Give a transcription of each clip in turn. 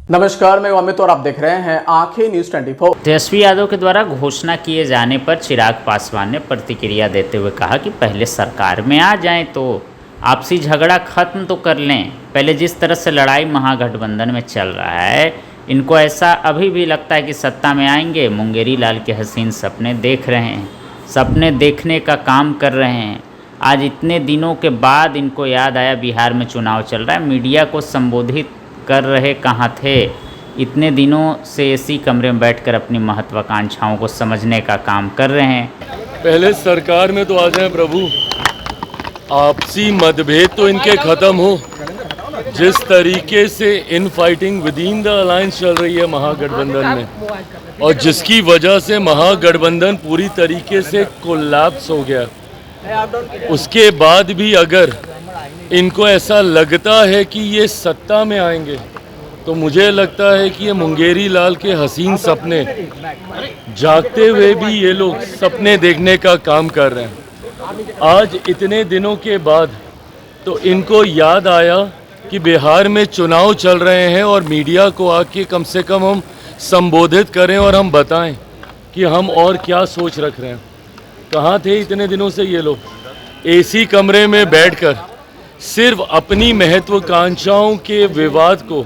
नमस्कार, मैं अमित और आप देख रहे हैं आंखें न्यूज 24। तेजस्वी यादव के द्वारा घोषणा किए जाने पर चिराग पासवान ने प्रतिक्रिया देते हुए कहा कि पहले सरकार में आ जाएं तो आपसी झगड़ा खत्म तो कर लें। पहले जिस तरह से लड़ाई महागठबंधन में चल रहा है, इनको ऐसा अभी भी लगता है कि सत्ता में आएंगे। मुंगेरी लाल के हसीन सपने देख रहे हैं, सपने देखने का काम कर रहे हैं। आज इतने दिनों के बाद इनको याद आया बिहार में चुनाव चल रहा है। मीडिया को संबोधित कर रहे कहाँ थे? इतने दिनों से एसी कमरे में बैठकर अपनी महत्वाकांक्षाओं को समझने का काम कर रहे हैं। पहले सरकार में तो आ जाए प्रभु, आपसी मतभेद तो इनके खत्म हो। जिस तरीके से in fighting with in the alliance चल रही है महागठबंधन में, और जिसकी वजह से महागठबंधन पूरी तरीके से कोलैप्स हो गया, उसके बाद भी अगर इनको ऐसा लगता है कि ये सत्ता में आएंगे, तो मुझे लगता है कि ये मुंगेरी लाल के हसीन सपने जागते हुए भी ये लोग सपने देखने का काम कर रहे हैं। आज इतने दिनों के बाद तो इनको याद आया कि बिहार में चुनाव चल रहे हैं और मीडिया को आके कम से कम हम संबोधित करें और हम बताएं कि हम और क्या सोच रख रहे हैं। कहाँ थे इतने दिनों से ये लोग? एसी कमरे में बैठकर सिर्फ अपनी महत्वाकांक्षाओं के विवाद को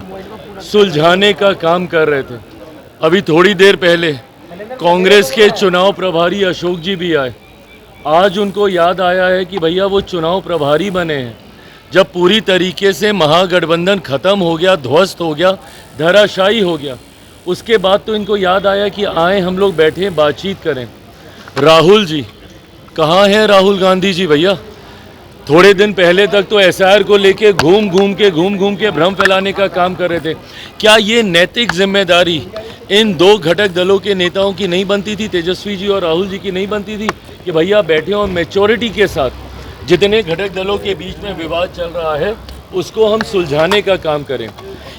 सुलझाने का काम कर रहे थे। अभी थोड़ी देर पहले कांग्रेस के चुनाव प्रभारी अशोक जी भी आए। आज उनको याद आया है कि भैया वो चुनाव प्रभारी बने हैं जब पूरी तरीके से महागठबंधन खत्म हो गया, ध्वस्त हो गया, धराशायी हो गया। उसके बाद तो इनको याद आया कि आए हम लोग बैठे बातचीत करें। राहुल जी कहाँ हैं? राहुल गांधी जी भैया थोड़े दिन पहले तक तो एसआईआर को लेके घूम घूम के भ्रम फैलाने का काम कर रहे थे। क्या ये नैतिक जिम्मेदारी इन दो घटक दलों के नेताओं की नहीं बनती थी, तेजस्वी जी और राहुल जी की नहीं बनती थी कि भैया बैठे और मैच्योरिटी के साथ जितने घटक दलों के बीच में विवाद चल रहा है उसको हम सुलझाने का काम करें?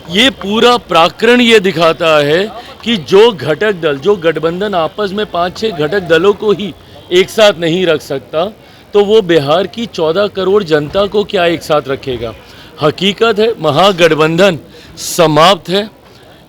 ये पूरा प्रकरण ये दिखाता है कि जो घटक दल, जो गठबंधन आपस में 5-6 घटक दलों को ही एक साथ नहीं रख सकता, तो वो बिहार की 14 करोड़ जनता को क्या एक साथ रखेगा? हकीकत है महागठबंधन समाप्त है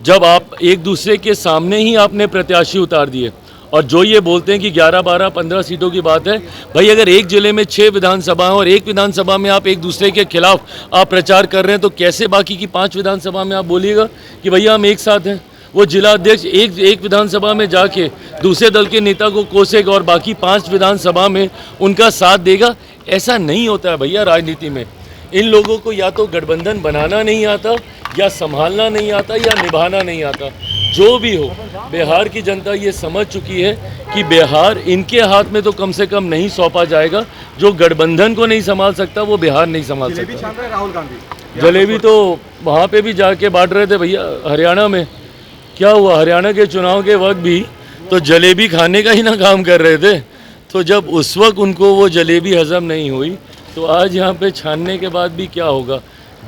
जब आप एक दूसरे के सामने ही आपने प्रत्याशी उतार दिए। और जो ये बोलते हैं कि 11, 12, 15 सीटों की बात है, भाई अगर एक जिले में 6 विधानसभा और एक विधानसभा में आप एक दूसरे के खिलाफ आप प्रचार कर रहे हैं, तो कैसे बाकी की 5 विधानसभा में आप बोलिएगा कि भैया हम एक साथ हैं? वो जिला अध्यक्ष एक विधानसभा में जाके दूसरे दल के नेता को कोसेगा और बाकी 5 विधानसभा में उनका साथ देगा? ऐसा नहीं होता है भैया राजनीति में। इन लोगों को या तो गठबंधन बनाना नहीं आता, या संभालना नहीं आता, या निभाना नहीं आता। जो भी हो, बिहार की जनता ये समझ चुकी है कि बिहार इनके हाथ में तो कम से कम नहीं सौंपा जाएगा। जो गठबंधन को नहीं संभाल सकता वो बिहार नहीं संभाल सकता। राहुल गांधी जलेबी तो वहाँ पे भी जाके बांट रहे थे भैया। हरियाणा में क्या हुआ? हरियाणा के चुनाव के वक्त भी तो जलेबी खाने का ही ना काम कर रहे थे। तो जब उस वक्त उनको वो जलेबी हजम नहीं हुई, तो आज यहाँ पे छानने के बाद भी क्या होगा?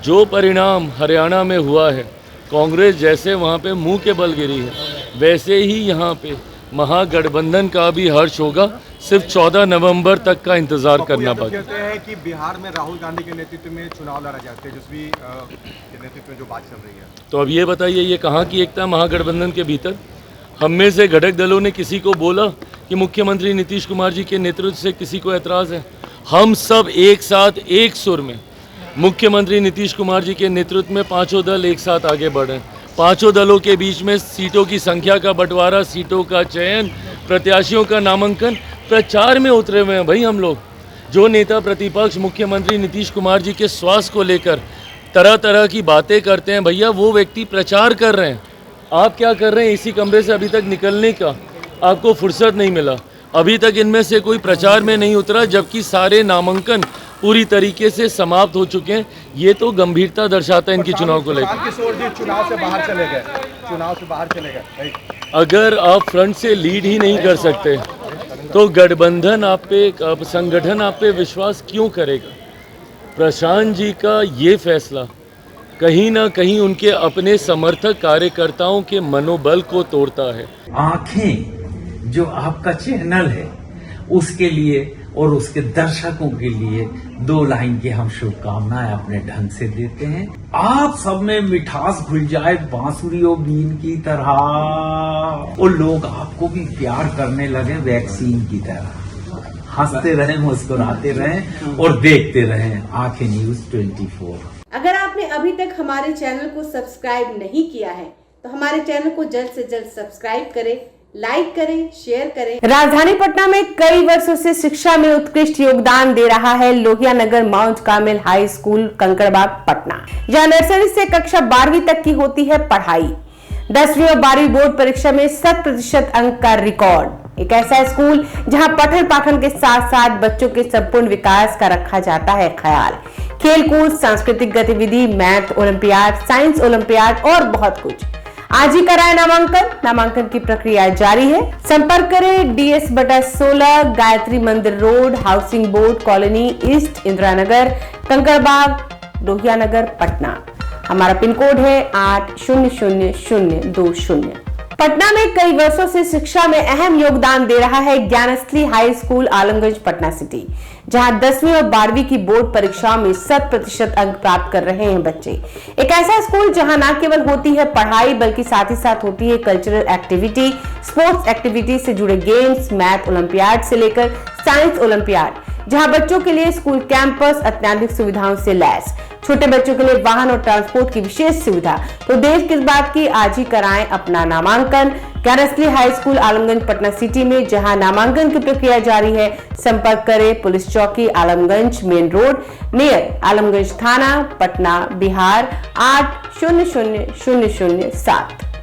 जो परिणाम हरियाणा में हुआ है, कांग्रेस जैसे वहाँ पे मुंह के बल गिरी है, वैसे ही यहाँ पे महागठबंधन का भी हर्ष होगा। सिर्फ 14 नवंबर तक का इंतजार करना पड़ेगा। कहते हैं कि बिहार में राहुल गांधी के नेतृत्व में चुनाव लड़ा जाए, तेजस्वी के नेतृत्व में जो बात चल रही है। तो अब ये बताइए, ये कहाँ की एकता महागठबंधन के भीतर? हम में से घटक दलों ने किसी को बोला कि मुख्यमंत्री नीतीश कुमार जी के नेतृत्व से किसी को एतराज़ है? हम सब एक साथ एक सुर में मुख्यमंत्री नीतीश कुमार जी के नेतृत्व में 5 दल एक साथ आगे बढ़े। 5 दलों के बीच में सीटों की संख्या का बंटवारा, सीटों का चयन, प्रत्याशियों का नामांकन, प्रचार में उतरे हुए हैं भाई हम लोग। जो नेता प्रतिपक्ष मुख्यमंत्री नीतीश कुमार जी के स्वास्थ्य को लेकर तरह तरह की बातें करते हैं, भैया वो व्यक्ति प्रचार कर रहे हैं। आप क्या कर रहे हैं? इसी कमरे से अभी तक निकलने का आपको फुर्सत नहीं मिला। अभी तक इनमें से कोई प्रचार में नहीं उतरा, जबकि सारे नामांकन पूरी तरीके से समाप्त हो चुके हैं। ये तो गंभीरता दर्शाता है इनकी चुनाव को लेकर। चुनाव से बाहर चले गए। अगर आप फ्रंट से लीड ही नहीं कर सकते, तो गठबंधन आप पे, संगठन आप पे विश्वास क्यों करेगा? प्रशांत जी का ये फैसला कहीं ना कहीं उनके अपने समर्थक कार्यकर्ताओं के मनोबल को तोड़ता है। आंखें जो आपका चैनल है, उसके लिए और उसके दर्शकों के लिए 2 लाइन की हम शुभकामनाएं अपने ढंग से देते हैं। आप सब में मिठास घुल जाए बांसुरी और बीन की तरह, और लोग आपको भी प्यार करने लगे वैक्सीन की तरह। हंसते रहें, मुस्कुराते रहें और देखते रहें आंखें न्यूज 24। अगर आपने अभी तक हमारे चैनल को सब्सक्राइब नहीं किया है तो हमारे चैनल को जल्द से जल्द सब्सक्राइब करें, लाइक करें, शेयर करें। राजधानी पटना में कई वर्षों से शिक्षा में उत्कृष्ट योगदान दे रहा है Lohia Nagar Mount Carmel High School Kankarbagh Patna. यह नर्सरी से कक्षा 12वीं तक की होती है पढ़ाई। 10वीं और 12वीं बोर्ड परीक्षा में 100% अंक का रिकॉर्ड। एक ऐसा स्कूल जहां पठन पाठन के साथ साथ बच्चों के संपूर्ण विकास का रखा जाता है ख्याल। खेलकूद, सांस्कृतिक गतिविधि, मैथ ओलंपियाड, साइंस ओलंपियाड और बहुत कुछ। आज ही कराए नामांकन की प्रक्रिया जारी है। संपर्क करें DS/16 Gayatri Mandir road, housing board colony east, Indira Nagar, Kankarbagh, Lohia Nagar, Patna. हमारा पिन कोड है 800020। पटना में कई वर्षों से शिक्षा में अहम योगदान दे रहा है Gyansthali high school Alamganj Patna city, जहां 10वीं और 12वीं की बोर्ड परीक्षाओं में 100% अंक प्राप्त कर रहे हैं बच्चे। एक ऐसा स्कूल जहां न केवल होती है पढ़ाई बल्कि साथ ही साथ होती है कल्चरल एक्टिविटी, स्पोर्ट्स एक्टिविटी से जुड़े गेम्स, मैथ ओलंपियाड से लेकर साइंस ओलंपियाड, जहां बच्चों के लिए स्कूल कैंपस अत्याधुनिक सुविधाओं से लैस, छोटे बच्चों के लिए वाहन और ट्रांसपोर्ट की विशेष सुविधा। तो देर किस बात की, आज ही कराएं अपना नामांकन Gyansthali high school Alamganj Patna city में, जहां नामांकन की प्रक्रिया जारी है। संपर्क करें पुलिस चौकी Alamganj main road near Alamganj थाना, पटना, बिहार 800007।